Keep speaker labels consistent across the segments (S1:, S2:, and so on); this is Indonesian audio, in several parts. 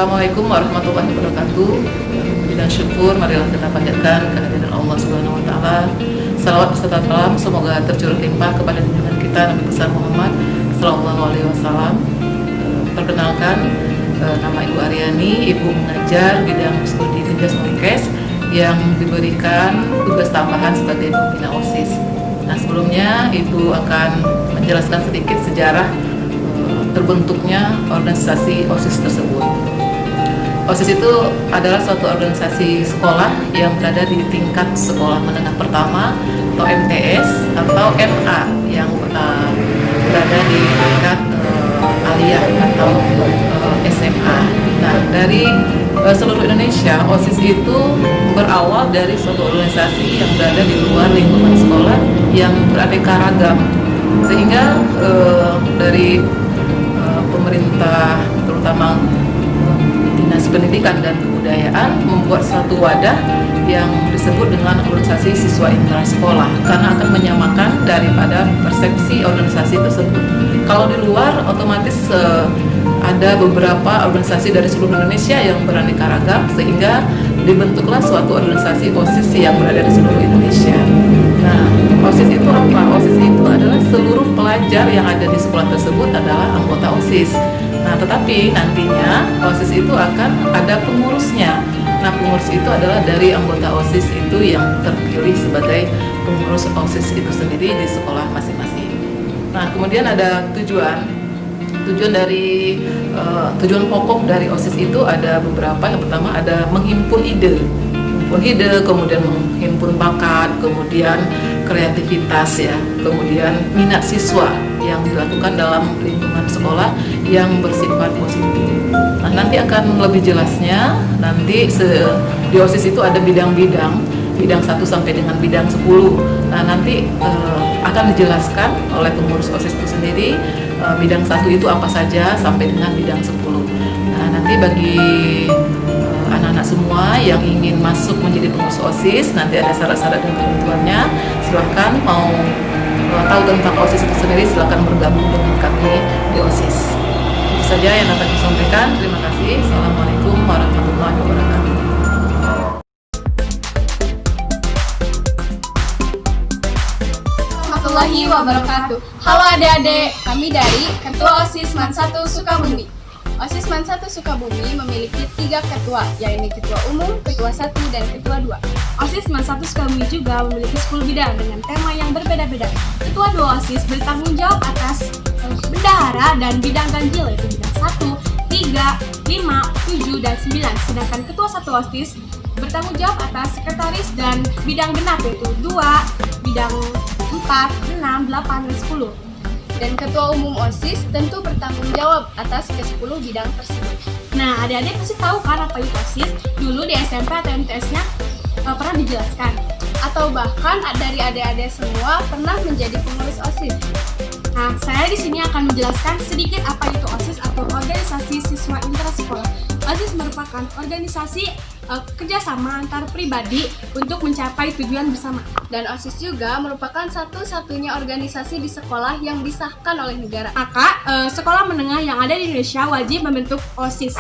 S1: Assalamualaikum warahmatullahi wabarakatuh. Puji dan syukur marilah kita panjatkan kehadiran Allah Subhanahu wa taala. Salawat beserta salam semoga tercurah limpah kepada junjungan kita Nabi besar Muhammad sallallahu alaihi wasallam. Perkenalkan, nama Ibu Aryani, Ibu mengajar bidang studi Tinjas Menkes yang diberikan tugas tambahan sebagai pembina OSIS. Nah, sebelumnya Ibu akan menjelaskan sedikit sejarah terbentuknya organisasi OSIS tersebut. OSIS itu adalah suatu organisasi sekolah yang berada di tingkat sekolah menengah pertama atau MTS atau MA yang berada di tingkat aliyah atau SMA. Nah, dari seluruh Indonesia, OSIS itu berawal dari suatu organisasi yang berada di luar lingkungan sekolah yang beraneka ragam, sehingga dari pemerintah, terutama Dinas Pendidikan dan Kebudayaan, membuat suatu wadah yang disebut dengan organisasi siswa intra sekolah karena akan menyamakan daripada persepsi organisasi tersebut. Kalau di luar otomatis ada beberapa organisasi dari seluruh Indonesia yang beraneka ragam, sehingga dibentuklah suatu organisasi OSIS yang berada di seluruh Indonesia. Nah, OSIS itu apa? OSIS itu adalah seluruh pelajar yang ada di sekolah tersebut adalah anggota OSIS. Nah, tetapi nantinya OSIS itu akan ada pengurusnya. Nah, pengurus itu adalah dari anggota OSIS itu yang terpilih sebagai pengurus OSIS itu sendiri di sekolah masing-masing. Nah, kemudian ada tujuan pokok dari OSIS itu ada beberapa. Yang pertama ada menghimpun ide, kemudian menghimpun bakat, kemudian kreativitas ya, kemudian minat siswa yang dilakukan dalam lingkungan sekolah yang bersifat positif. Nah, nanti akan lebih jelasnya nanti di OSIS itu ada bidang-bidang 1 sampai dengan bidang 10. Nah, nanti akan dijelaskan oleh pengurus OSIS itu sendiri bidang 1 itu apa saja sampai dengan bidang 10. Nah, nanti bagi anak-anak semua yang ingin masuk menjadi pengurus OSIS, nanti ada syarat-syarat dan ketentuannya. Silahkan mau tahu tentang OSIS itu sendiri, silahkan bergabung dengan kami di OSIS. Itu saja yang dapat saya sampaikan. Terima kasih. Assalamualaikum warahmatullahi wabarakatuh.
S2: Warahmatullahi wabarakatuh. Halo adik-adik, kami dari Ketua OSIS MAN 1 Sukabumi. OSIS MAN 1 Sukabumi memiliki 3 ketua, yaitu Ketua Umum, Ketua 1, dan Ketua 2.
S3: OSIS MAN 1 Sukabumi juga memiliki 10 bidang dengan tema yang berbeda-beda. Ketua 2 OSIS bertanggung jawab atas bendahara dan bidang ganjil, yaitu bidang 1, 3, 5, 7, dan 9. Sedangkan Ketua 1 OSIS bertanggung jawab atas sekretaris dan bidang genap, yaitu 2, bidang 4, 6, 8, dan 10.
S2: Dan Ketua Umum OSIS tentu bertanggung jawab atas ke-10 bidang tersebut.
S3: Nah, adik-adik pasti tahu kan apa itu OSIS? Dulu di SMP atau MTS-nya pernah dijelaskan.
S2: Atau bahkan dari adik-adik semua pernah menjadi pengurus OSIS.
S3: Nah, saya di sini akan menjelaskan sedikit apa itu OSIS atau organisasi siswa intrasekolah. OSIS merupakan organisasi kerjasama antar pribadi untuk mencapai tujuan bersama.
S2: Dan OSIS juga merupakan satu-satunya organisasi di sekolah yang disahkan oleh negara.
S3: Maka, sekolah menengah yang ada di Indonesia wajib membentuk OSIS.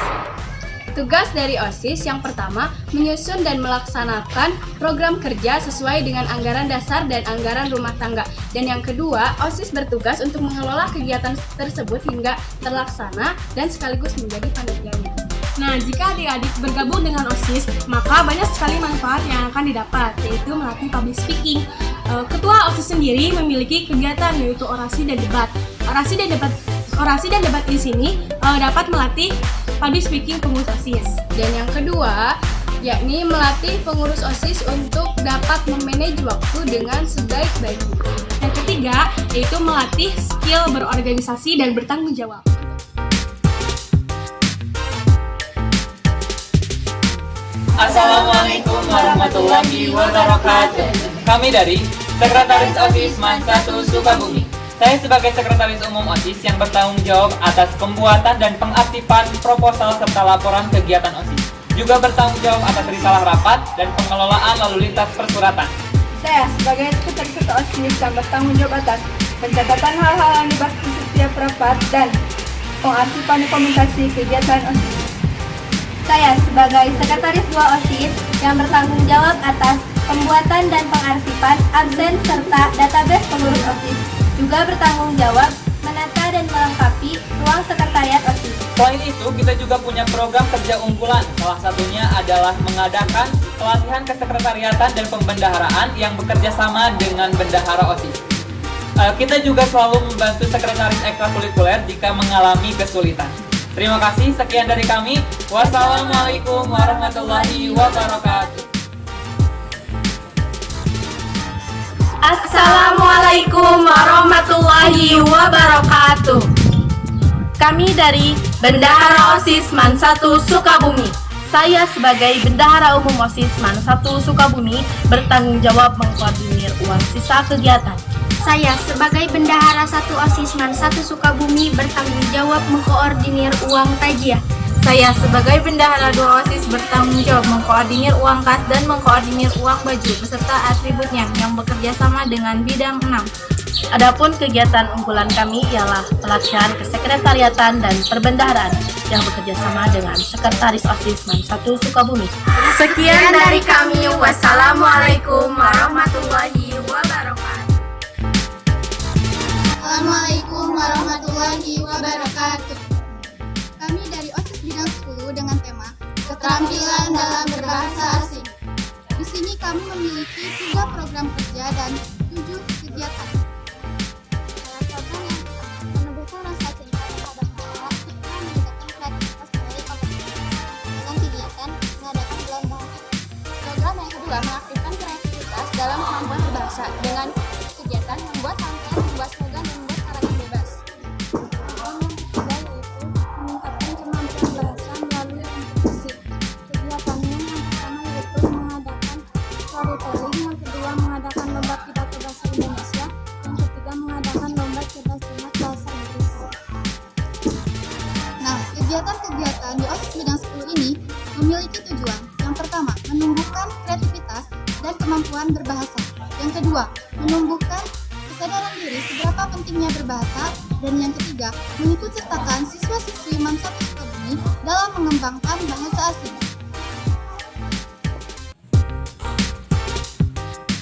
S2: Tugas dari OSIS yang pertama, menyusun dan melaksanakan program kerja sesuai dengan anggaran dasar dan anggaran rumah tangga. Dan yang kedua, OSIS bertugas untuk mengelola kegiatan tersebut hingga terlaksana dan sekaligus menjadi panitianya.
S3: Nah, jika adik-adik bergabung dengan OSIS, maka banyak sekali manfaat yang akan didapat, yaitu melatih public speaking. Ketua OSIS sendiri memiliki kegiatan yaitu orasi dan debat. Orasi dan debat di sini dapat melatih public speaking pengurus OSIS.
S2: Dan yang kedua, yakni melatih pengurus OSIS untuk dapat memanage waktu dengan sebaik-baiknya.
S3: Yang ketiga, yaitu melatih skill berorganisasi dan bertanggung jawab.
S4: Assalamualaikum warahmatullahi wabarakatuh. Kami dari Sekretaris OSIS MAN 1 Sukabumi. Saya sebagai Sekretaris Umum OSIS yang bertanggung jawab atas pembuatan dan pengaktifan proposal serta laporan kegiatan OSIS. Juga bertanggung jawab atas risalah rapat dan pengelolaan lalu lintas persuratan.
S5: Saya sebagai Sekretaris OSIS yang bertanggung jawab atas pencatatan hal-hal yang dibahas di setiap rapat dan pengaktifan dokumentasi kegiatan OSIS. Saya sebagai Sekretaris 2 OSIS yang bertanggung jawab atas pembuatan dan pengarsipan absen serta database pengurus OSIS, juga bertanggung jawab menata dan melengkapi ruang sekretariat OSIS.
S4: Selain itu, kita juga punya program kerja unggulan. Salah satunya adalah mengadakan pelatihan kesekretariatan dan pembendaharaan yang bekerja sama dengan bendahara OSIS. Kita juga selalu membantu sekretaris ekstrakurikuler jika mengalami kesulitan. Terima kasih, sekian dari kami. Wassalamualaikum warahmatullahi wabarakatuh.
S6: Assalamualaikum warahmatullahi wabarakatuh. Kami dari Bendahara OSIS MAN 1 Sukabumi. Saya sebagai Bendahara Umum OSIS MAN 1 Sukabumi bertanggung jawab mengkoordinir uang sisa kegiatan.
S2: Saya sebagai Bendahara 1 OSIS MAN 1 Sukabumi bertanggung jawab mengkoordinir uang tajiah.
S6: Saya sebagai Bendahara 2 OSIS bertanggung jawab mengkoordinir uang kas dan mengkoordinir uang baju beserta atributnya yang bekerja sama dengan bidang 6. Adapun kegiatan unggulan kami ialah pelatihan kesekretariatan dan perbendaharaan yang bekerja sama dengan Sekretaris OSIS MAN 1 Sukabumi. Sekian dari kami. Wassalamualaikum warahmatullahi wabarakatuh.
S7: Assalamualaikum warahmatullahi wabarakatuh. Kami dari OSIS bidang 10 dengan tema keterampilan dalam berbahasa asing. Di sini kami memiliki 3 program kerja dan 7 kegiatan. Dalam program yang pertama, menumbuhkan rasa cinta kepada hal serta meningkatkan kreativitas melalui kompetisi. Dalam kegiatan, mengadakan bulan bahasa. Program yang kedua, mengaktifkan kreativitas dalam kemampuan berbahasa dengan kegiatan membuat pamflet, membuat slogan, dan membuat karangan bebas. Program yang ketiga yaitu meningkatkan kemampuan bahasa melalui kompetisi. Kegiatannya yang pertama yaitu mengadakan storytelling, yang kedua mengadakan lomba pidato bahasa Indonesia, yang ketiga mengadakan lomba cerdas cermat bahasa Inggris. Nah, kegiatan-kegiatan di OSIS bidang 10 ini memiliki tujuan. Yang pertama, menumbuhkan kreativitas dan kemampuan berbahasa. Yang kedua, menumbuhkan kesadaran diri seberapa pentingnya berbahasa. Dan yang ketiga, mengikut sertakan siswa-siswi MAN 1 Sukabumi dalam mengembangkan bahasa asing.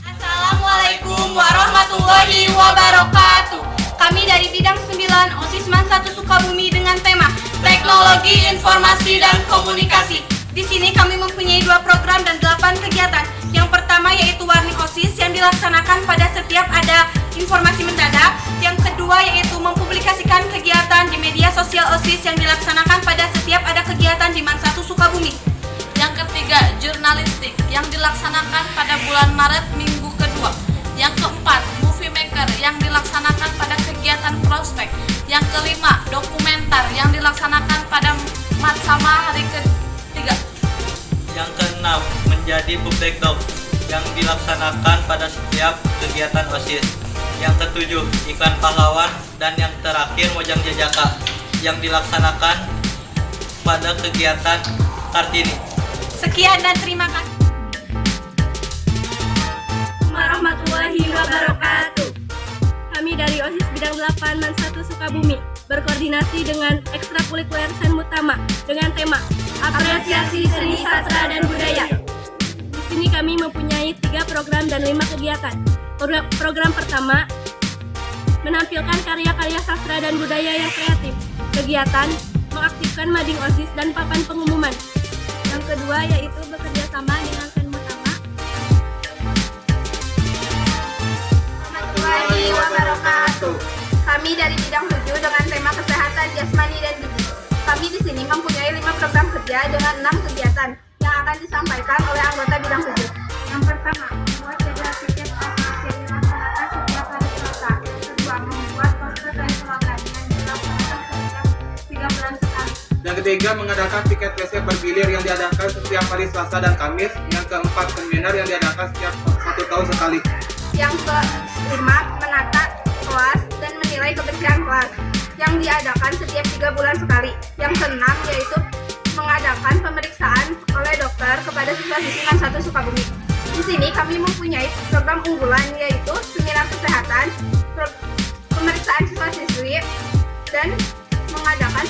S6: Assalamualaikum warahmatullahi wabarakatuh. Kami dari bidang 9 OSIS MAN 1 Sukabumi dengan tema Teknologi Informasi dan Komunikasi. Di sini kami mempunyai 2 program dan 8 kegiatan. Yang pertama yaitu Warni OSIS yang dilaksanakan pada setiap ada informasi mendadak. Yang kedua yaitu mempublikasikan kegiatan di media sosial OSIS yang dilaksanakan pada setiap ada kegiatan di MAN 1 Sukabumi. Yang ketiga, jurnalistik yang dilaksanakan pada bulan Maret minggu kedua. Yang keempat, movie maker yang dilaksanakan pada kegiatan prospek. Yang kelima, dokumenter yang dilaksanakan pada Matsama hari ketiga.
S8: Yang keenam, menjadi public doc yang dilaksanakan pada setiap kegiatan OSIS. Yang ketujuh, iklan pahlawan. Dan yang terakhir, Mojang Jajaka yang dilaksanakan pada kegiatan Kartini.
S6: Sekian dan terima kasih. Warahmatullahi wabarakatuh. Kami dari OSIS bidang 8 MAN 1 Sukabumi berkoordinasi dengan ekstrakurikuler Sen Mutama dengan tema Apresiasi Seni, Sastra, dan Budaya. Di sini kami mempunyai 3 program dan 5 kegiatan. Program pertama, menampilkan karya-karya sastra dan budaya yang kreatif. Kegiatan, mengaktifkan mading OSIS dan papan pengumuman. Yang kedua yaitu bekerja sama dengan Sen Mutama.
S2: Warahmatullahi wabarakatuh. Kami dari bidang 7 dengan tema kesehatan jasmani dan gizi. Kami di sini mempunyai 5 program kerja dengan 6 kegiatan yang akan disampaikan oleh anggota bidang 7. Yang pertama, membuat jadwal tiket OSIS yang dilaksanakan setiap hari Selasa. Yang kedua, membuat poster dan slogan yang dilaksanakan setiap 3 bulan sekali.
S9: Yang ketiga, mengadakan piket WC bergilir yang diadakan setiap hari Selasa dan Kamis. Yang keempat, seminar yang diadakan setiap 1 tahun sekali.
S2: Yang kelima, menata kelas dan menilai kebersihan kelas yang diadakan setiap 3 bulan sekali. Yang keenam yaitu mengadakan pemeriksaan oleh dokter kepada siswa-siswi MAN 1 Sukabumi. Di sini kami mempunyai program unggulan yaitu seminar kesehatan, pemeriksaan siswa-siswi, dan mengadakan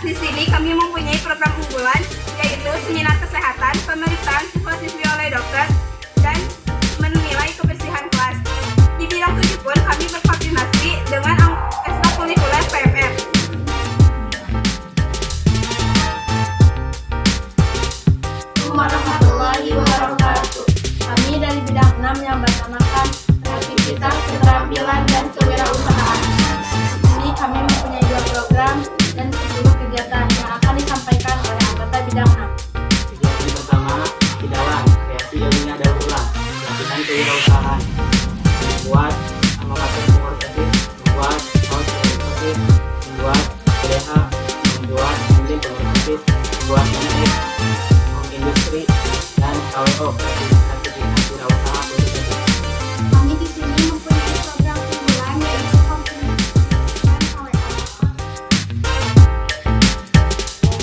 S6: Di sini kami mempunyai program unggulan, yaitu seminar kesehatan, pemeriksaan siswa-siswi oleh dokter, dan menilai kebersihan kelas. Di bidang 7 pun kami berkoordinasi dengan ekstrakurikuler PMR.
S3: Warahmatullahi wabarakatuh. Kami dari bidang 6 yang melaksanakan kreativitas, keterampilan, dan kewirausahaan. Ini kami mempunyai 2 program dan 10 kegiatan yang akan disampaikan oleh anggota bidang 6.
S10: Kegiatan pertama, idalah kreasi ilmiah daur ulang, pelatihan kewirausahaan, membuat amalakan pengorganisasi, membuat kaos pengorganisasi, membuat PDH, membuat embel pengorganisasi, membuat NX, industri, dan KWO, sertifikat wirausaha politeknik.
S7: Kami di sini mempunyai program unggulan yaitu komunikasi dan KWO.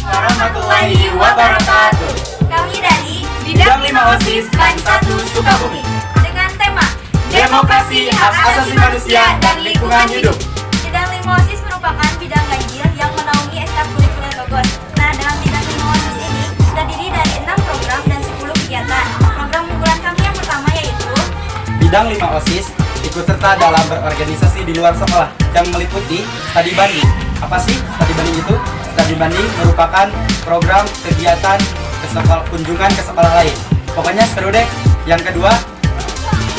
S4: Warahmatullahi wabarakatuh.
S6: Kami dari
S4: Bidang 5 OSIS
S6: MAN 1 Sukabumi dengan tema
S4: Demokrasi, Hak Asasi Manusia, dan Lingkungan Hidup.
S6: Bidang 5 OSIS merupakan bidang ganjil yang menaungi ekstrakurikuler Logos. Nah, dalam bidang 5 OSIS ini terdiri dari 6 program dan 10 kegiatan. Program unggulan kami yang pertama yaitu
S10: Bidang 5 OSIS ikut serta dalam berorganisasi di luar sekolah yang meliputi studi banding. Apa sih studi banding itu? Studi banding merupakan program kegiatan kunjungan ke sekolah lain. Pokoknya seru deh. Yang kedua,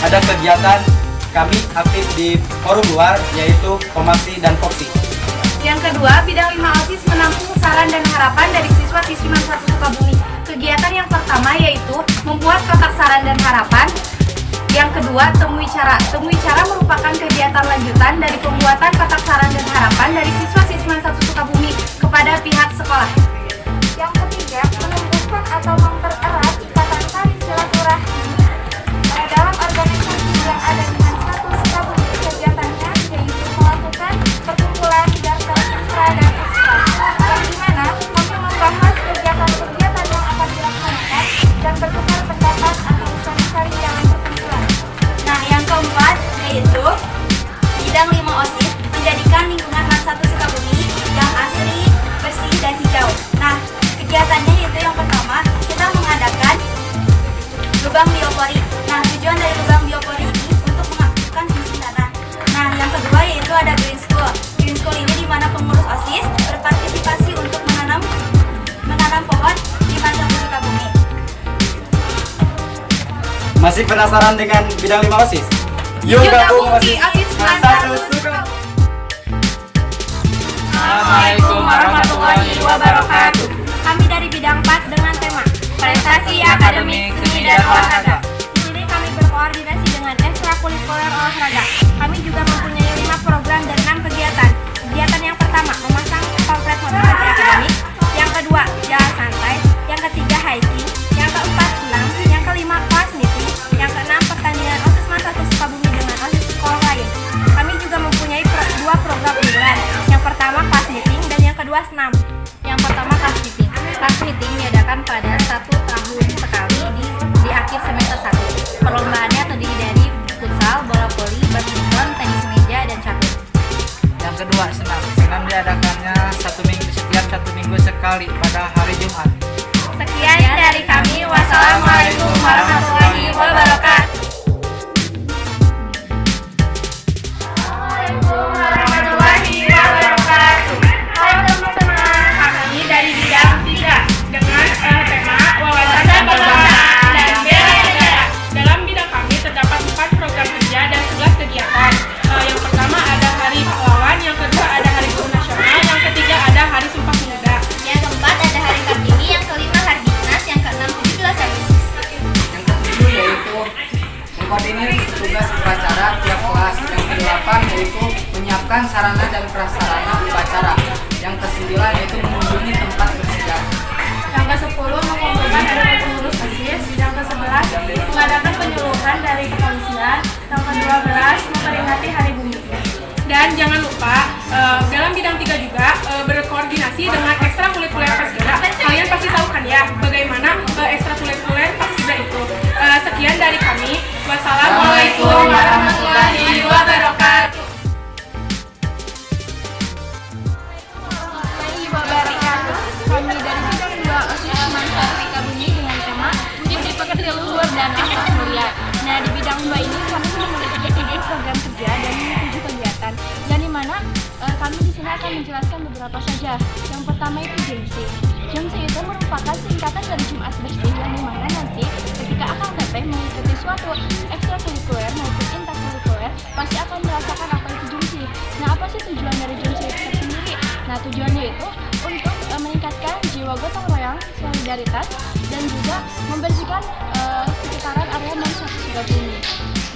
S10: ada kegiatan kami aktif di forum luar yaitu Komaksi dan Foksi.
S6: Yang kedua, bidang 5 OSIS menampung saran dan harapan dari siswa-siswi MAN 1 Sukabumi. Kegiatan yang pertama yaitu membuat kotak saran dan harapan. Yang kedua, temui cara. Temui cara merupakan kegiatan lanjutan dari pembuatan kotak saran dan harapan dari siswa-siswi MAN 1 Sukabumi kepada pihak sekolah. Yang ketiga, menumbuhkan atau mempererat ikatan tali silaturahmi dalam organisasi yang ada di MAN 1 Sukabumi. Kegiatannya yaitu melakukan perkumpulan dasar intra dan ekstra, yang dimana kami membahas kegiatan-kegiatan yang akan dilaksanakan dan bertukar pendapat atau cari-cari jalan perkumpulan. Nah, yang keempat yaitu bidang 5 OSIS menjadikan lingkungan MAN 1 Sukabumi yang asri, bersih, dan hijau. Nah, kegiatannya yaitu yang pertama, kita mengadakan lubang biopori. Nah, tujuan dari lubang biopori ini untuk mengaktifkan fungsi tanah. Nah, yang kedua yaitu ada Green School. Green School ini di mana pengurus OSIS berpartisipasi untuk menanam pohon di MAN 1 Sukabumi.
S10: Masih penasaran dengan bidang 5 OSIS?
S6: Yuk gabung di OSIS MAN 1 Sukabumi.
S4: Assalamualaikum warahmatullahi wabarakatuh.
S6: Kami dari bidang 4 dengan tema prestasi akademik, seni, dan olahraga. Di sini kami berkoordinasi dengan ekstrakurikuler olahraga. Kami juga mempunyai 5 program dan 6 kegiatan. Kegiatan yang pertama, memasang pamflet motivasi akademik. Yang kedua, jalan santai. Yang ketiga, hiking. Yang keempat, senam. Yang kelima, kelas meeting. Yang keenam, pertandingan OSIS MAN 1 Sukabumi dengan OSIS sekolah lain. Kami juga mempunyai 2 program unggulan. Yang pertama, kelas meeting, dan yang kedua, senam. Yang pertama, kelas meeting. Kelas meeting diadakan pada 1 tahun sekali di akhir semester 1. Perlombaannya terdiri dari futsal, bola voli, badminton, tenis meja, dan catur.
S4: Yang kedua, senam. Senam diadakannya setiap 1 minggu sekali pada hari Jumat.
S6: Sekian dari kami. Wassalamualaikum warahmatullahi wabarakatuh. Warahmatullahi wabarakatuh. Halo teman-teman, kami dari bidang 3 dengan tema wawasan kebangsaan dan bela negara. Dalam bidang kami terdapat 4 program kerja dan 11 kegiatan. Yang pertama ada Hari Pahlawan, yang kedua ada Hari Guru Nasional, yang ketiga ada Hari Sumpah Pemuda. Yang keempat ada Hari Kartini, yang kelima Hari Dinas, yang keenam 17 Agustus.
S11: Yang ketujuh yaitu mengkoordinir tugas upacara tiap kelas. Yang kedelapan yaitu menyiapkan sarana dan prasarana upacara. Yang kesembilan yaitu mengunjungi tempat bersejarah.
S6: Yang ke-10 mengumpulkan dari pengurus OSIS. Yang ke-11 mengadakan penyuluhan dari kepolisian. Yang ke-12 memperingati Hari Bumi. Dan jangan lupa dalam bidang 3 juga berkoordinasi dengan ekstrakurikuler Paskibra. Kalian pasti tahu kan ya bagaimana ekstrakurikuler Paskibra itu. Sekian dari kami. Wassalamualaikum warahmatullahi wabarakatuh.
S2: akan menjelaskan beberapa saja. Yang pertama itu JMC. JMC itu merupakan singkatan dari Jumat Bersih, yang dimana nanti ketika Akang Teteh mengikuti suatu ekstrakurikuler maupun intrakurikuler pasti akan merasakan apa itu JMC. Nah, apa sih tujuan dari JMC itu tersendiri? Nah, tujuannya itu untuk meningkatkan jiwa gotong royong, solidaritas, dan juga membersihkan sekitaran area Mansatu Sukabumi.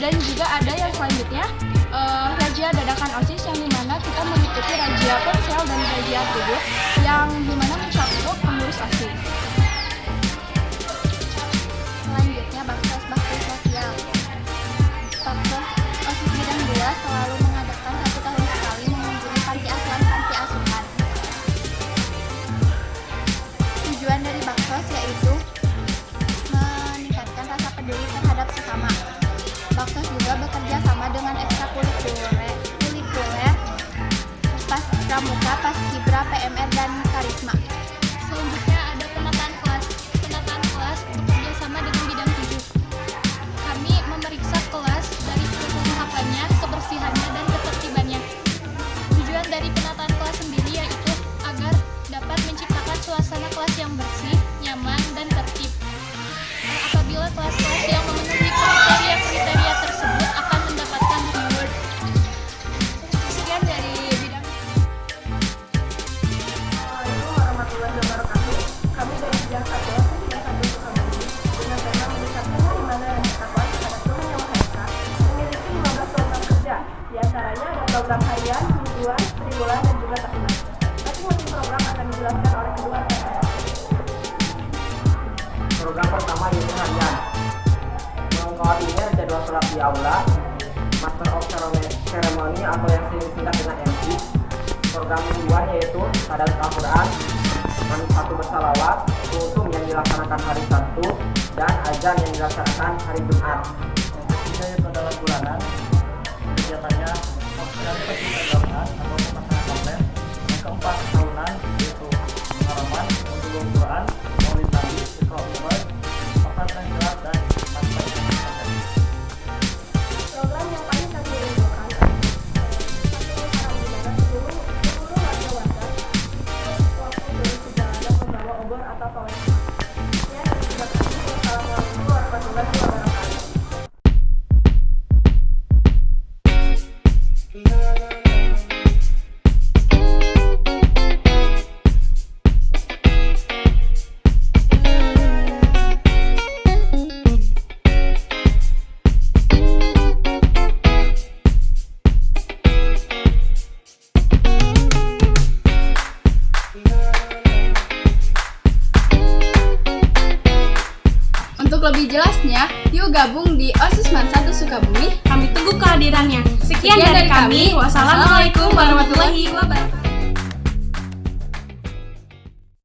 S2: Dan juga ada yang selanjutnya razia dadakan OSIS, yang dimana kita mengikuti razia ponsel dan razia tubuh yang dimana mencakup pengurus OSIS.
S7: Selanjutnya bakti sosial. Baksos OSIS bidang 2 selalu mengadakan 1 tahun sekali mengunjungi panti asuhan. Tujuan dari baksos yaitu meningkatkan rasa peduli terhadap sesama. Baksos juga bekerja sama dengan ekstrakurikuler, Pramuka, Paskibra, PMR, dan Karisma.
S2: Selanjutnya ada penataan kelas. Penataan kelas bekerja sama dengan bidang 7. Kami memeriksa kelas dari kelengkapannya, kebersihannya, dan ketertibannya. Tujuan dari penataan kelas sendiri yaitu agar dapat menciptakan suasana kelas yang bersih, nyaman, dan tertib. Apabila kelas-kelas yang memenuhi kriteria tersebut akan mendapatkan reward. Sekian dari bidang.
S3: Assalamualaikum warahmatullahi wabarakatuh. Kami dari bidang 1 OSIS bidang 1 Sukabumi dengan tema meningkatkan keimanan dan ketakwaan kepada Tuhan Yang Maha Esa memiliki 15 program kerja. Di antaranya ada program harian, mingguan, triwulan, dan juga tahunan. Masing-masing program akan dijelaskan oleh kedua PPS.
S10: Program pertama yaitu harian. Mengkoordinir jadwal sholat di aula, Master of Ceremony atau yang singkat dengan MC. Program mingguan yaitu Tadarus Al-Quran, Satu bersalawat, Kultum yang dilaksanakan hari Sabtu, dan azan yang dilaksanakan hari Jumat. Yang ketiga yaitu adalah bulanan. Kegiatannya organisasi pergabungan atau pemasangan konten. Yang keempat tahunan yaitu Muharraman, Ulumul Quran, Maulid Nabi, Isra Mi'raj, pesantren kilat, dan pesantren.
S3: Program yang paling kami rindukan adalah satu di mana seluruh warga waktu dari perjalanan membawa obor atau pawai. Ya, terima kasih. Wassalamualaikum warahmatullahi wabarakatuh.
S2: Untuk lebih jelasnya, yuk gabung di OSIS Mansatu Sukabumi.
S3: Kami tunggu kehadirannya. Sekian dari kami. Wassalamualaikum warahmatullahi wabarakatuh.